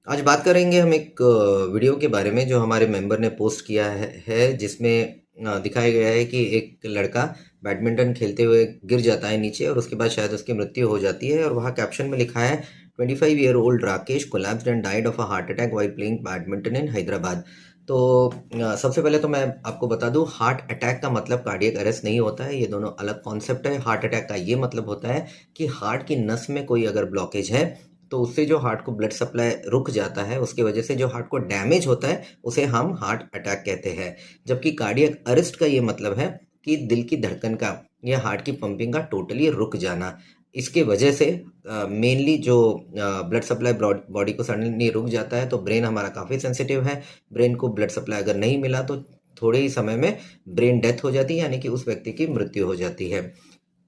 आज बात करेंगे हम एक वीडियो के बारे में जो हमारे मेंबर ने पोस्ट किया है जिसमें दिखाया गया है कि एक लड़का बैडमिंटन खेलते हुए गिर जाता है नीचे और उसके बाद शायद उसकी मृत्यु हो जाती है और वहाँ कैप्शन में लिखा है 25-year-old Rakesh collapsed and died of a heart attack while playing badminton in Hyderabad. तो सबसे पहले तो मैं आपको बता दूं, हार्ट अटैक का मतलब कार्डियक अरेस्ट नहीं होता है। ये दोनों अलग कॉन्सेप्ट है। हार्ट अटैक का ये मतलब होता है कि हार्ट की नस में कोई अगर ब्लॉकेज है तो उससे जो हार्ट को ब्लड सप्लाई रुक जाता है, उसकी वजह से जो हार्ट को डैमेज होता है उसे हम हार्ट अटैक कहते हैं। जबकि कार्डियक अरेस्ट का ये मतलब है कि दिल की धड़कन का या हार्ट की पंपिंग का टोटली रुक जाना। इसके वजह से मेनली जो ब्लड सप्लाई बॉडी को सडनली रुक जाता है तो ब्रेन हमारा काफ़ी सेंसिटिव है। ब्रेन को ब्लड सप्लाई अगर नहीं मिला तो थोड़े ही समय में ब्रेन डेथ हो जाती है, यानी कि उस व्यक्ति की मृत्यु हो जाती है।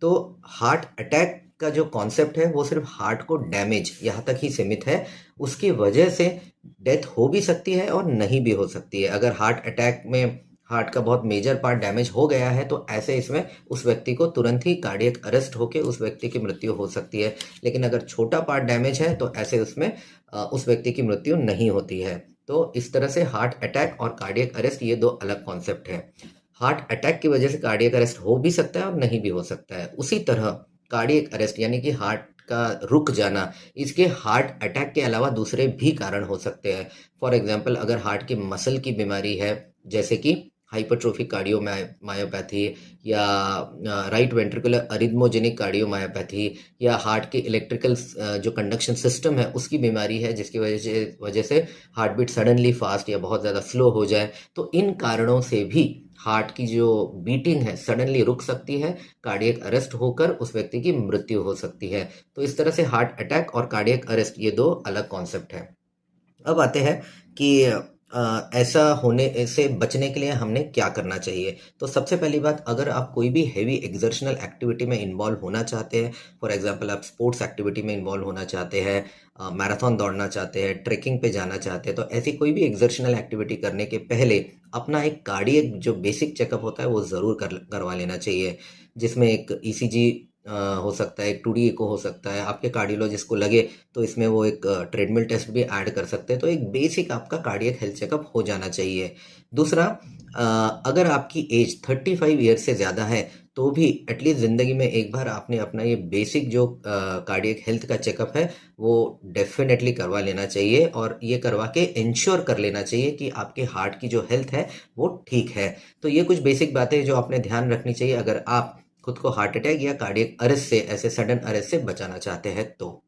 तो हार्ट अटैक का जो कॉन्सेप्ट है वो सिर्फ हार्ट को डैमेज यहाँ तक ही सीमित है। उसकी वजह से डेथ हो भी सकती है और नहीं भी हो सकती है। अगर हार्ट अटैक में हार्ट का बहुत मेजर पार्ट डैमेज हो गया है तो ऐसे इसमें उस व्यक्ति को तुरंत ही कार्डियक अरेस्ट होकर उस व्यक्ति की मृत्यु हो सकती है। लेकिन अगर छोटा पार्ट डैमेज है तो ऐसे उसमें उस व्यक्ति की मृत्यु नहीं होती है। तो इस तरह से हार्ट अटैक और कार्डियक अरेस्ट ये दो अलग कॉन्सेप्ट है। हार्ट अटैक की वजह से कार्डियक अरेस्ट हो भी सकता है और नहीं भी हो सकता है। उसी तरह कार्डियक अरेस्ट यानी कि हार्ट का रुक जाना, इसके हार्ट अटैक के अलावा दूसरे भी कारण हो सकते हैं। फॉर एग्जांपल, अगर हार्ट की मसल की बीमारी है, जैसे कि हाइपरट्रोफिक कार्डियोमायोपैथी या राइट वेंट्रिकुलर अरिथमोजेनिक कार्डियोमायोपैथी या हार्ट के इलेक्ट्रिकल जो कंडक्शन सिस्टम है उसकी बीमारी है, जिसकी वजह से हार्ट बीट सडनली फास्ट या बहुत ज़्यादा स्लो हो जाए, तो इन कारणों से भी हार्ट की जो बीटिंग है सडनली रुक सकती है, कार्डियक अरेस्ट होकर उस व्यक्ति की मृत्यु हो सकती है। तो इस तरह से हार्ट अटैक और कार्डियक अरेस्ट ये दो अलग कॉन्सेप्ट है। अब आते हैं कि ऐसा होने से बचने के लिए हमने क्या करना चाहिए। तो सबसे पहली बात, अगर आप कोई भी हेवी एक्सर्शनल एक्टिविटी में इन्वॉल्व होना चाहते हैं, फॉर एग्जांपल आप स्पोर्ट्स एक्टिविटी में इन्वॉल्व होना चाहते हैं, मैराथन दौड़ना चाहते हैं, ट्रैकिंग पे जाना चाहते हैं, तो ऐसी कोई भी एक्सर्शनल एक्टिविटी करने के पहले अपना एक कार्डियक जो बेसिक चेकअप होता है वो ज़रूर करवा लेना चाहिए। जिसमें एक ईसीजी हो सकता है, एक 2D एको हो सकता है। आपके कार्डियोलॉजिस्ट को लगे तो इसमें वो एक ट्रेडमिल टेस्ट भी ऐड कर सकते हैं। तो एक बेसिक आपका कार्डियक हेल्थ चेकअप हो जाना चाहिए। दूसरा, अगर आपकी एज 35 ईयर से ज़्यादा है तो भी एटलीस्ट ज़िंदगी में एक बार आपने अपना ये बेसिक जो कार्डियक हेल्थ का चेकअप है वो डेफिनेटली करवा लेना चाहिए और ये करवा के इंश्योर कर लेना चाहिए कि आपके हार्ट की जो हेल्थ है वो ठीक है। तो ये कुछ बेसिक बातें जो आपने ध्यान रखनी चाहिए अगर आप खुद को हार्ट अटैक या कार्डियक अरेस्ट से, ऐसे सडन अरेस्ट से बचाना चाहते हैं तो।